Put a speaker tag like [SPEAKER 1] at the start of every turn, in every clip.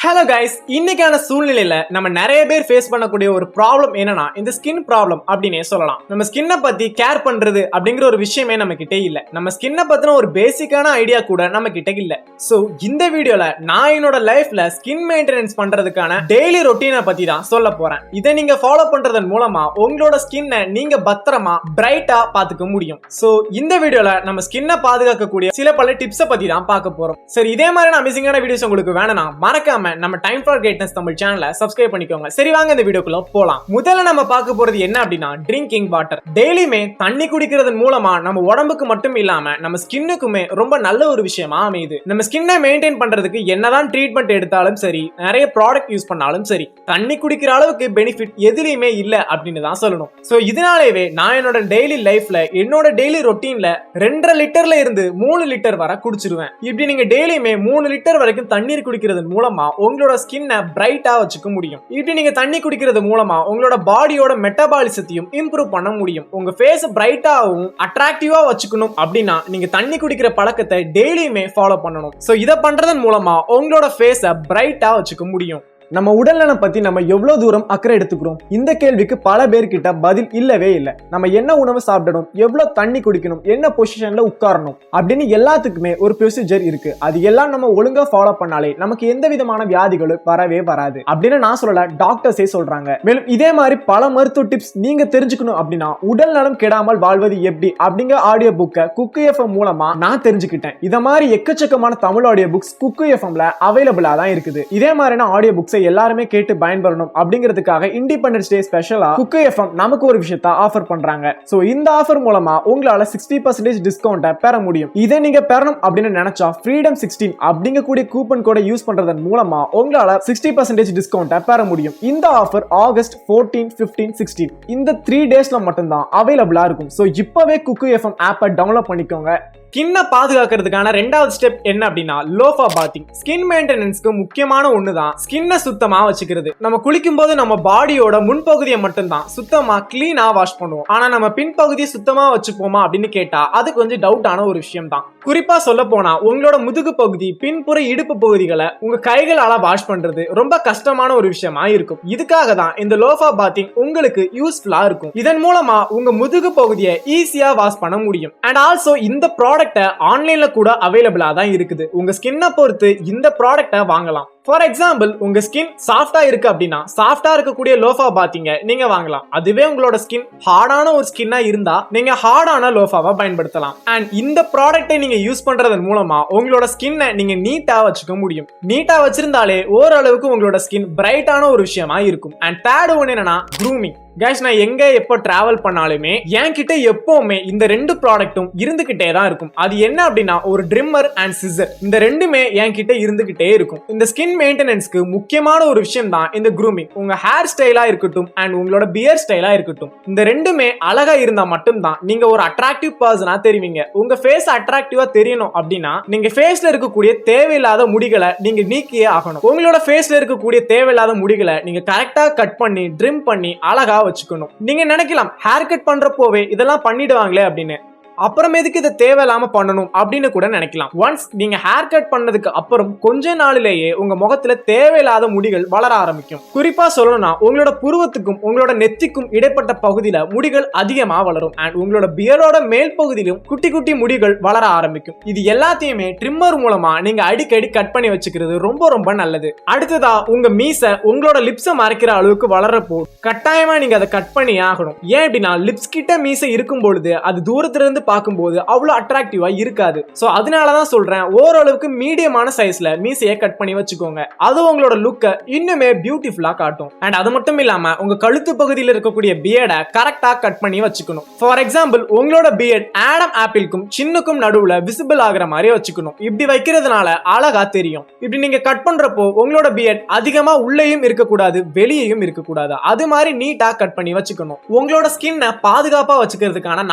[SPEAKER 1] Hello guys, இன்னைக்கான சூழ்நிலையில நம்ம நிறைய பேர் ஃபேஸ் பண்ணக்கூடிய ஒரு ப்ராப்ளம் என்னன்னா இந்த ஸ்கின் ப்ராப்ளம் அப்படின்னே சொல்லலாம். நம்ம ஸ்கின்னை பத்தி கேர் பண்றது அப்படிங்கிற ஒரு விஷயமே நம்ம கிட்ட இல்ல. நம்ம ஸ்கின்னை பத்தின ஒரு பேசிக்கான ஐடியா கூட நம்ம கிட்ட இல்ல. சோ இந்த வீடியோல நான் என்னோட லைஃப்ல ஸ்கின் மெயின்டெனன்ஸ் பண்றதுக்கான டெய்லி ரொட்டீனை பத்தி தான் சொல்ல போறேன். இதை நீங்க ஃபாலோ பண்றதன் மூலமா உங்களோட ஸ்கின்னை நீங்க பத்திரமா பிரைட்டா பாத்துக்க முடியும். சோ இந்த வீடியோல நம்ம ஸ்கின்னை பாதுகாக்கக்கூடிய சில பல டிப்ஸை பத்தி தான் பார்க்க போறோம். சரி, இதே மாதிரியான அமேசிங்கான வீடியோஸ் உங்களுக்கு வேணும்னா மறக்காம நம்ம டைம் ஃபார் கிரேட்னஸ் தமிழ் சேனலை சப்ஸ்கிரைப் பண்ணிக்கோங்க. சரி, வாங்க இந்த வீடியோக்குள்ள போலாம். முதல்ல நம்ம பார்க்க போறது என்ன அப்படின்னா ட்ரிங்கிங் வாட்டர். டெய்லியுமே தண்ணி குடிக்கிறதன் மூலமா நம்ம உடம்புக்கு மட்டும் இல்லாம நம்ம ஸ்கின்னுக்குமே ரொம்ப நல்ல ஒரு விஷயமா அமையுது. நம்ம ஸ்கின்னை மெயின்டைன் பண்றதுக்கு என்னதான் ட்ரீட்மெண்ட் எடுத்தாலும் சரி, நிறைய ப்ராடக்ட் யூஸ் பண்ணாலும் சரி, தண்ணி குடிக்கிற அளவுக்கு பெனிஃபிட் எதுலயுமே இல்ல அப்படின்னு தான் சொல்லணும். சோ இதனாலேயே நான் என்னோட டெய்லி லைஃப்ல என்னோட டெய்லி ரொட்டீன்ல 2.5 லிட்டர்ல இருந்து 3 லிட்டர் வரை குடிச்சிருவேன். இப்படி நீங்க டெய்லியுமே 3 லிட்டர் வரைக்கும் தண்ணீர் குடிக்கிறதன் மூலமா உங்களோட ஸ்கின்னை பிரைட்டா வச்சுக்க முடியும். இப்படி நீங்க தண்ணி குடிக்கிறது மூலமா உங்களோட பாடியோட மெட்டபாலிசத்தையும் இம்ப்ரூவ் பண்ண முடியும். உங்க ஃபேஸ் பிரைட்டாவும் அட்ராக்டிவா வச்சுக்கணும் அப்படின்னா நீங்க தண்ணி குடிக்கிற பழக்கத்தை டெய்லியுமே ஃபாலோ பண்ணணும். சோ இதை பண்றதன் மூலமா உங்களோட ஃபேஸை பிரைட்டா வச்சுக்க முடியும். நம்ம உடல்நலம் பத்தி நம்ம எவ்வளவு தூரம் அக்கறை எடுத்துக்கிறோம்? இந்த கேள்விக்கு பல பேர்கிட்ட பதில் இல்லவே இல்லை. நம்ம என்ன உணவு சாப்பிடணும், எவ்வளவு தண்ணி குடிக்கணும், என்ன பொசிஷன்ல உட்காரணும் அப்படின்னு எல்லாத்துக்குமே ஒரு ப்ரொசீஜர் இருக்கு. அது எல்லாம் நம்ம ஒழுங்கா ஃபாலோ பண்ணாலே நமக்கு எந்த விதமான வியாதிகளும் வரவே வராது அப்படின்னு நான் சொல்லல, டாக்டர்ஸே சொல்றாங்க. மேலும் இதே மாதிரி பல மருத்துவ டிப்ஸ் நீங்க தெரிஞ்சுக்கணும் அப்படின்னா உடல் நலம் கெடாமல் வாழ்வது எப்படி அப்படிங்கிற ஆடியோ புக்கை குக்கு எஃப்எம் மூலமா நான் தெரிஞ்சுக்கிட்டேன். இத மாதிரி எக்கச்சக்கமான தமிழ் ஆடியோ புக்ஸ் குக்கு எஃப்எம்ல அவைலபிளா தான் இருக்குது. இதே மாதிரியான ஆடியோ புக்ஸ் எல்லாருமே கேட்டு பயன்பெறணும் அப்படிங்கிறதுக்காக இண்டிபெண்டன்ஸ் டே ஸ்பெஷலா குக்கு எஃப்எம் நமக்கு ஒரு விஷயத்தை ஆஃபர் பண்றாங்க. சோ இந்த ஆஃபர் மூலமா உங்களால 60% டிஸ்கவுண்ட பெற முடியும். இதை நீங்க பெறணும் அப்படின்னு நினைச்சா ஃப்ரீடம் 16 அப்படிங்கக்கூடிய கூப்பன் கோடை யூஸ் பண்றதன் மூலமா உங்களால 60% டிஸ்கவுண்ட பெற முடியும். இந்த ஆஃபர் ஆகஸ்ட் 14, 15, 16 இந்த 3 டேஸ்ல மட்டும்தான் அவைலபிளா இருக்கும். சோ இப்பவே குக்கு எஃப்எம் ஆப்பை டவுன்லோட் பண்ணிக்கோங்க. ஸ்கின்னை பாதுகாக்கிறதுக்கான 2வது ஸ்டெப் என்ன அப்படின்னா லோஃபா பாத்திங். ஸ்கின் மெயின்டெனன்ஸ்க்கு முக்கியமான ஒண்ணுதான் ஸ்கின்னை சுத்தமா வச்சுக்கிறது. நம்ம குளிக்கும் போது நம்ம பாடியோட முன்பகுதியை மட்டும்தான் சுத்தமா கிளீனா வாஷ் பண்ணுவோம். ஆனா நம்ம பின்பகுதியை சுத்தமா வச்சுப்போமா அப்படின்னு கேட்டா அது கொஞ்சம் டவுட்டான ஒரு விஷயம் தான். குறிப்பா சொல்ல போனா உங்களோட முதுகு பகுதி, பின்புற இடுப்பு பகுதிகளை உங்க கைகளால வாஷ் பண்றது ரொம்ப கஷ்டமான ஒரு விஷயமா இருக்கும். இதுக்காக தான் இந்த லோஃபா பாத்திங் உங்களுக்கு யூஸ்ஃபுல்லா இருக்கும். இதன் மூலமா உங்க முதுகு பகுதியை ஈஸியா வாஷ் பண்ண முடியும். அண்ட் ஆல்சோ இந்த ப்ராடக்ட் ஆன்லைன்ல கூட அவைலபிளா தான் இருக்குது. உங்க ஸ்கின்னை பொறுத்து இந்த ப்ராடக்ட்டை வாங்கலாம். ஃபார் எக்ஸாம்பிள், உங்க ஸ்கின் சாஃப்டா இருக்கு அப்படின்னா சாஃப்டா இருக்கக்கூடிய லோஃபா பாத்தீங்க நீங்க வாங்கலாம். அதுவே உங்களோட ஸ்கின் ஹார்டான ஒரு ஸ்கின்னா இருந்தா நீங்க ஹார்டான லோஃபாவை பயன்படுத்தலாம். அண்ட் இந்த ப்ராடக்ட்டை நீங்க யூஸ் பண்றதன் மூலமா உங்களோட ஸ்கின்னை நீங்க நீட்டா வச்சுக்க முடியும். நீட்டா வச்சிருந்தாலே ஓரளவுக்கு உங்களோட ஸ்கின் பிரைட்டான ஒரு விஷயமா இருக்கும். அண்ட் தேர்ட் ஒன் என்னன்னா க்ரூமிங். கைஸ், நான் எங்க எப்போ டிராவல் பண்ணாலுமே என்கிட்ட எப்பவுமே இந்த 2 ப்ராடக்ட்டும் இருந்துகிட்டே தான் இருக்கும். அது என்ன அப்படின்னா ஒரு ட்ரிம்மர் அண்ட் சிசர். இந்த ரெண்டுமே என்கிட்ட இருந்துகிட்டே இருக்கும். இந்த ஸ்கின் மெயின்டெனன்ஸ்க்கு முக்கியமான ஒரு விஷயம் தான் இந்த க்ரூமிங். உங்க ஹேர் ஸ்டைலா இருக்கட்டும் அண்ட் உங்களோட பியர் ஸ்டைலா இருக்கட்டும், இந்த ரெண்டுமே அழகா இருந்தா மட்டும்தான் நீங்க ஒரு அட்ராக்டிவ் பர்சனா தெரிவிங்க. உங்க ஃபேஸ் அட்ராக்டிவா தெரியணும் அப்படின்னா நீங்க ஃபேஸ்ல இருக்கக்கூடிய தேவையில்லாத முடிகளை நீங்க நீக்கியே ஆகணும். உங்களோட ஃபேஸ்ல இருக்கக்கூடிய தேவையில்லாத முடிகளை நீங்க கரெக்டா கட் பண்ணி ட்ரிம் பண்ணி அழகா வச்சுக்கணும். நீங்க நினைக்கலாம் ஹேர் கட் பண்றப்போவே இதெல்லாம் பண்ணிடுவாங்களே அப்படின்னு. அப்புறம் எதுக்கு இதை தேவையில்லாம பண்ணணும் அப்படின்னு கூட நினைக்கலாம். ஒன்ஸ் நீங்க ஹேர் கட் பண்ணதுக்கு அப்புறம் கொஞ்ச நாளிலேயே உங்க முகத்துல தேவையில்லாத முடிகள் வளர ஆரம்பிக்கும். குறிப்பா சொல்லணும்னா உங்களோட புருவத்துக்கும் உங்களோட நெத்திக்கும் இடைப்பட்ட பகுதியில முடிகள் அதிகமா வளரும். அண்ட் உங்களோட பியரோட மேல் பகுதியிலும் குட்டி குட்டி முடிகள் வளர ஆரம்பிக்கும். இது எல்லாத்தையுமே ட்ரிம்மர் மூலமா நீங்க அடிக்கடி கட் பண்ணி வச்சுக்கிறது ரொம்ப ரொம்ப நல்லது. அடுத்ததா உங்க மீசை உங்களோட லிப்ஸை மறைக்கிற அளவுக்கு வளர்றப்போ கட்டாயமா நீங்க அதை கட் பண்ணி ஆகணும். ஏன் அப்படின்னா லிப்ஸ் கிட்ட மீசை இருக்கும் பொழுது அது தூரத்துல இருந்து பார்க்கும்போது அவ்வளவு அட்ராக்டிவா இருக்காது. சோ அதனாலதான் சொல்றேன் ஓரளவுக்கு மீடியமான சைஸ்ல மீசையை கட் பண்ணி வச்சுக்கோங்க. அது உங்களோட லுக்கை இன்னுமே பியூட்டிஃபுல்லா காட்டும். அண்ட் அது மட்டும் இல்லாம உங்க கழுத்து பகுதியில் இருக்கக்கூடிய பியர்டை கரெக்டா கட் பண்ணி வச்சுக்கணும். ஃபார் எக்ஸாம்பிள், உங்களோட பியர்ட் ஆடம் ஆப்பிளுக்கும் சின்னுக்கும் நடுவுல விசிபிள் ஆகிற மாதிரி வச்சுக்கணும். இப்படி வைக்கிறதுனால அழகா தெரியும். இப்படி நீங்க கட் பண்றப்போ உங்களோட பியர்ட் அதிகமா உள்ளேயும் இருக்கக்கூடாது, வெளியேயும் இருக்கக்கூடாது. அது மாதிரி நீட்டா கட் பண்ணி வச்சுக்கணும். உங்களோட ஸ்கின்னை பாதுகாப்பா வச்சுக்கிறதுக்கான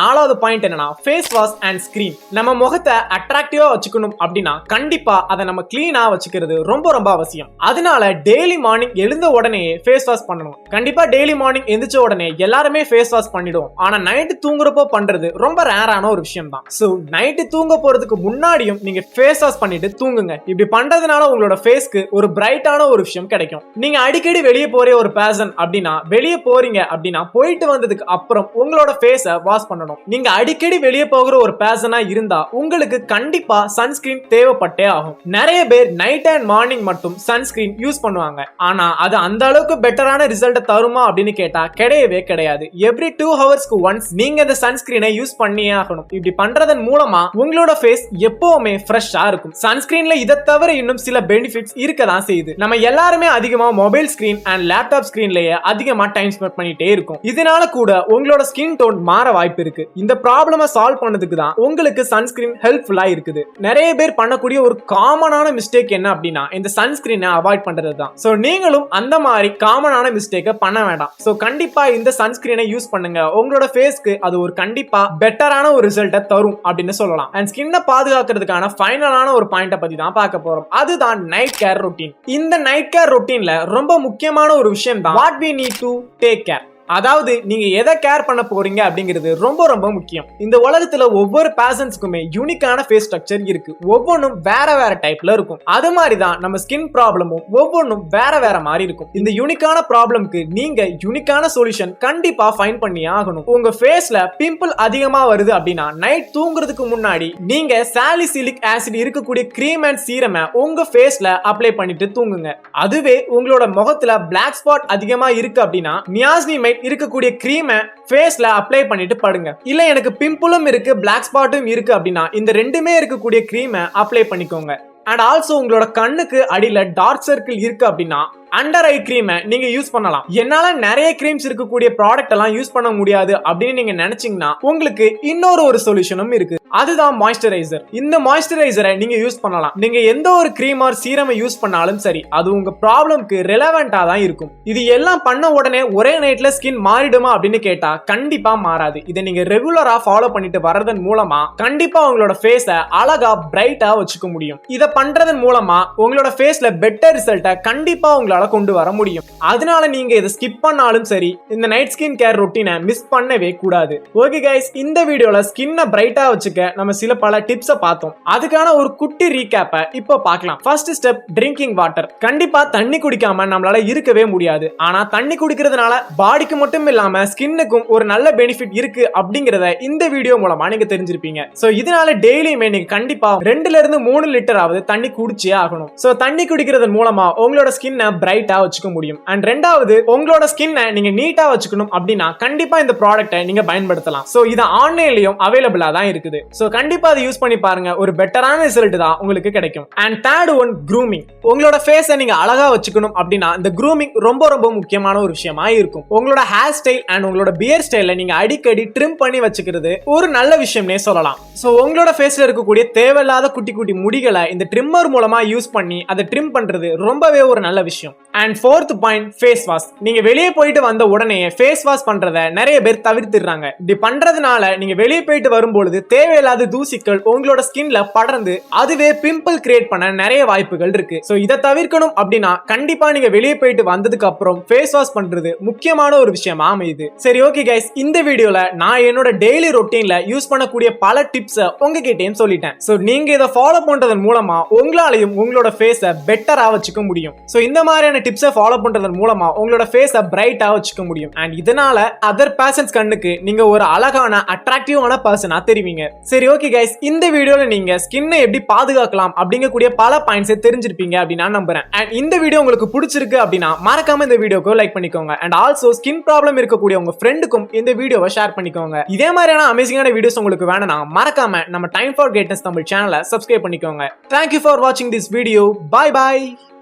[SPEAKER 1] 4வது பாயிண்ட் என்னன்னா ஃபேஸ் வாஷ் அண்ட் ஸ்கிரீன். நம்ம முகத்தை அட்ராக்டிவா வச்சுக்கணும் அப்படின்னா கண்டிப்பா அதை நம்ம கிளீனா வச்சுக்கிறது ரொம்ப ரொம்ப அவசியம். அதனால டெய்லி மார்னிங் எழுந்த உடனே ஃபேஸ் வாஷ் பண்ணணும். கண்டிப்பா டெய்லி மார்னிங் எந்திரிச்ச உடனே எல்லாருமே ஃபேஸ் வாஷ் பண்ணிடுவோம். ஆனா நைட்டு தூங்குறப்போ பண்றது ரொம்ப ரேரான ஒரு விஷயம் தான். சோ நைட்டு தூங்க போறதுக்கு முன்னாடியும் நீங்க ஃபேஸ் வாஷ் பண்ணிட்டு தூங்குங்க. இப்படி பண்றதுனால உங்களோட ஃபேஸ்க்கு ஒரு பிரைட்டான ஒரு விஷயம் கிடைக்கும். நீங்க அடிக்கடி வெளியே போற ஒரு பர்சன் அப்படின்னா வெளியே போறீங்க அப்படின்னா போயிட்டு வந்ததுக்கு அப்புறம் உங்களோட ஃபேஸை வாஷ் பண்ணணும். நீங்க அடிக்கடி வெளியே போகிற ஒரு பர்சனா இருந்தா உங்களுக்கு கண்டிப்பா சன்ஸ்கிரீன் தேவைப்பட்டே ஆகும். நிறைய பேர் நைட் அண்ட் மார்னிங் மட்டும் சன்ஸ்கிரீன் யூஸ் பண்ணுவாங்க. ஆனா அது அந்த அளவுக்கு பெட்டரான ரிசல்ட் தருமா அப்படின்னு கேட்டா கிடையவே கிடையாது. எவ்ரி 2 ஹவர்ஸ்க்கு ஒன்ஸ் நீங்க இந்த சன்ஸ்கிரீனை யூஸ் பண்ணியே ஆகணும். இப்படி பண்றதன் மூலமா உங்களோட ஃபேஸ் எப்பவுமே ஃப்ரெஷ்ஷா இருக்கும். சன்ஸ்கிரீன்ல இதை தவிர இன்னும் சில பெனிஃபிட்ஸ் இருக்கதான் செய்யுது. நம்ம எல்லாருமே அதிகமா மொபைல் ஸ்கிரீன் அண்ட் லேப்டாப் ஸ்கிரீன்லயே அதிகமா டைம் ஸ்பெண்ட் பண்ணிட்டே இருக்கும். இதனால கூட உங்களோட ஸ்கின் டோன் மாற வாய்ப்பு இருக்கு. இந்த ப்ராப்ளமை சால்வ் பண்ணதுக்கு தான் உங்களுக்கு சன்ஸ்கிரீன் ஹெல்ப்ஃபுல்லா இருக்குது. நிறைய பேர் பண்ணக்கூடிய ஒரு காமனான மிஸ்டேக் என்ன அப்படின்னா இந்த சன்ஸ்கிரீனை அவாய்ட் பண்றது தான். சோ நீங்களும் அந்த மாதிரி காமனான மிஸ்டேக்கை பண்ண வேண்டாம். சோ கண்டிப்பா இந்த சன்ஸ்கிரீனை யூஸ் பண்ணுங்க. உங்களோட ஃபேஸ்க்கு அது ஒரு கண்டிப்பா பெட்டரான ஒரு ரிசல்ட்டை தரும் அப்படின்னு சொல்லலாம். அண்ட் ஸ்கின்னை பாதுகாக்கிறதுக்கான ஃபைனலான ஒரு பாயிண்ட பத்தி தான் பார்க்க போறோம். அதுதான் நைட் கேர் ரொட்டீன். இந்த நைட் கேர் ரொட்டீன்ல ரொம்ப முக்கியமான ஒரு விஷயம் தான் what we need to take care. அதாவது நீங்க எதை கேர் பண்ண போறீங்க அப்படிங்கிறது ரொம்ப ரொம்ப முக்கியம். இந்த உலகத்துல ஒவ்வொரு பேஷன்ஸ்க்குமே யூனிக்கான ஃபேஸ் ஸ்ட்ரக்சர் இருக்கு. ஒவ்வொன்றும் வேற வேற டைப்ல இருக்கும். அது மாதிரி தான் நம்ம ஸ்கின் ப்ராப்ளமும் ஒவ்வொன்றும் வேற வேற மாதிரி இருக்கும். இந்த யூனிக்கான ப்ராப்ளம்க்கு நீங்க யூனிக்கான சொல்யூஷன் கண்டிப்பா ஃபைண்ட் பண்ணியே ஆகணும். உங்க ஃபேஸ்ல பிம்பிள் அதிகமா வருது அப்படின்னா நைட் தூங்குறதுக்கு முன்னாடி நீங்க சாலிசிலிக் ஆசிட் இருக்கக்கூடிய கிரீம் அண்ட் சீரமை உங்க ஃபேஸ்ல அப்ளை பண்ணிட்டு தூங்குங்க. அதுவே உங்களோட முகத்துல பிளாக் ஸ்பாட் அதிகமா இருக்கு அப்படின்னா நியாசினிமைட் இருக்கக்கூடிய கிரீமை ஃபேஸ்ல அப்ளை பண்ணிட்டு படுங்க. இல்ல எனக்கு பிம்பிளும் இருக்கு பிளாக் ஸ்பாட்டும் இருக்கு அப்படின்னா இந்த ரெண்டுமே இருக்கக்கூடிய கிரீமை அப்ளை பண்ணிக்கோங்க. அண்ட் ஆல்சோ உங்களோட கண்ணுக்கு அடியில டார்க் சர்க்கிள் இருக்கு அப்படின்னா அண்டர் ஐ கிரீமை நீங்க யூஸ் பண்ணலாம். என்னால நிறைய கிரீம்ஸ் இருக்கக்கூடிய ப்ராடக்ட் எல்லாம் யூஸ் பண்ண முடியாது அப்படின்னு நீங்க நினைச்சீங்கன்னா உங்களுக்கு இன்னொரு ஒரு சொல்யூஷனும் இருக்கு. அதுதான் மாய்ஸ்சரைசர். இந்த மாய்ஸ்சரைசரை நீங்க யூஸ் பண்ணலாம். நீங்க எந்த ஒரு கிரீம் ஆர் சீரமை யூஸ் பண்ணாலும் சரி அது உங்க ப்ராப்ளம்க்கு ரெலவெண்டா தான் இருக்கும். இது எல்லாம் பண்ண உடனே ஒரே நைட்ல ஸ்கின் மாறிடுமா அப்படின்னு கேட்டா கண்டிப்பா மாறாது. இதை நீங்க ரெகுலரா ஃபாலோ பண்ணிட்டு வர்றதன் மூலமா கண்டிப்பா உங்களோட ஃபேஸை அழகா பிரைட்டா வச்சுக்க முடியும். இதை பண்றதன் மூலமா உங்களோட ஃபேஸ்ல பெட்டர் ரிசல்ட்டை கண்டிப்பா உங்களால கொண்டு வர முடியும். அதனால நீங்க இதை ஸ்கிப் பண்ணாலும் சரி இந்த நைட் ஸ்கின் கேர் ரொட்டீனை மிஸ் பண்ணவே கூடாது. ஓகே கைஸ், இந்த வீடியோல ஸ்கின்னை பிரைட்டா வச்சுக்க நம்ம சில பல டிப்ஸை பார்த்தோம். அதுக்கான ஒரு குட்டி ரீகேப்பை இப்போ பார்க்கலாம். First step drinking water. கண்டிப்பா தண்ணி குடிக்காம நம்மளால இருக்கவே முடியாது. ஆனா தண்ணி குடிக்கிறதுனால பாடிக்கு மட்டும் இல்லாம ஸ்கின்னுக்கும் ஒரு நல்ல பெனிஃபிட் இருக்கு அப்படிங்கறத இந்த வீடியோ மூலமா நீங்க தெரிஞ்சிருப்பீங்க. சோ இதனால டெய்லியுமே நீங்க கண்டிப்பா 2ல இருந்து 3 லிட்டர் ஆவது தண்ணி குடிச்சே ஆகணும். சோ தண்ணி குடிக்கிறதன் மூலமா உங்களோட ஸ்கின்னை பிரைட்டா வச்சுக்க முடியும். அண்ட் ரெண்டாவது உங்களோட ஸ்கின்னை நீங்க நீட்டா வச்சுக்கணும் அப்படின்னா கண்டிப்பா இந்த ப்ராடக்ட்டை நீங்க பயன்படுத்தலாம். சோ இது ஆன்லைன்லயும் அவைலபிளா தான் இருக்குது. சோ கண்டிப்பா அதை யூஸ் பண்ணி பாருங்க. ஒரு பெட்டரான ரிசல்ட் தான் உங்களுக்கு கிடைக்கும். And third one grooming. உங்களோட ஃபேஸை நீங்க அழகா வச்சுக்கணும் அப்படின்னா இந்த க்ரூமிங் ரொம்ப ரொம்ப முக்கியமான ஒரு விஷயமா இருக்கும். உங்களோட ஹேர் ஸ்டைல் அண்ட் உங்களோட பியர் ஸ்டைல நீங்க அடிக்கடி ட்ரிம் பண்ணி வச்சுக்கிறது ஒரு நல்ல விஷயம்னே சொல்லலாம். சோ உங்களோட ஃபேஸ்ல இருக்கக்கூடிய தேவையில்லாத குட்டி குட்டி முடிகளை இந்த ட்ரிம்மர் மூலமா யூஸ் பண்ணி அதை ட்ரிம் பண்றது ரொம்பவே ஒரு நல்ல விஷயம். And fourth point face wash. நீங்க வெளியே போயிட்டு வந்த உடனே ஃபேஸ் வாஷ் பண்றத நிறைய பேர் தவிர்த்துறாங்க. இப்படி பண்றதுனால நீங்க வெளியே போயிட்டு வரும்பொழுது தேவையில்லாத தூசிகள் உங்களோட ஸ்கின்ல படர்ந்து அதுவே பிம்பிள் கிரியேட் பண்ண நிறைய வாய்ப்புகள் இருக்கு. சோ இதை தவிர்க்கணும் அப்படின்னா கண்டிப்பா நீங்க வெளியே போயிட்டு வந்ததுக்கு அப்புறம் ஃபேஸ் வாஷ் பண்றது முக்கியமான ஒரு விஷயமா அமையுது. சரி ஓகே கைஸ், இந்த வீடியோல நான் என்னோட டெய்லி ரொட்டீன்ல யூஸ் பண்ணக்கூடிய பல டிப்ஸை உங்ககிட்டயும் சொல்லிட்டேன். சோ நீங்க இதை ஃபாலோ பண்றதன் மூலமா உங்களாலையும் உங்களோட ஃபேஸை பெட்டரா வச்சுக்க முடியும். சோ இந்த மாதிரியான டிப்ஸை ஃபாலோ பண்றதன் மூலமா உங்களோட ஃபேஸை பிரைட்டா வச்சுக்க முடியும். அண்ட் இதனால அதர் பர்சன்ஸ் கண்ணுக்கு நீங்க ஒரு அழகான அட்ராக்டிவான பர்சனா தெரிவிங்க. சரி ஓகே கைஸ், இந்த வீடியோல நீங்க ஸ்கின்னை எப்படி பாதுகாக்கலாம் அப்படிங்கக்கூடிய பல பாயிண்ட்ஸை தெரிஞ்சிருப்பீங்க அப்படின்னு நான் நம்புறேன். அண்ட் இந்த வீடியோ உங்களுக்கு பிடிச்சிருக்கு அப்படின்னா மறக்காம இந்த வீடியோக்கு லைக் பண்ணிக்கோங்க. அண்ட் ஆல்சோ ஸ்கின் ப்ராப்ளம் இருக்கக்கூடிய உங்க ஃப்ரெண்டுக்கும் இந்த வீடியோவை ஷேர் பண்ணிக்கோங்க. இதே மாதிரியான அமேசிங்கான வீடியோஸ் உங்களுக்கு வேணும்னா மறக்காம நம்ம டைம் ஃபார் கிரேட்னஸ் தமிழ் சேனலை சப்ஸ்கிரைப் பண்ணிக்கோங்க. Thank you for watching this video. Bye bye.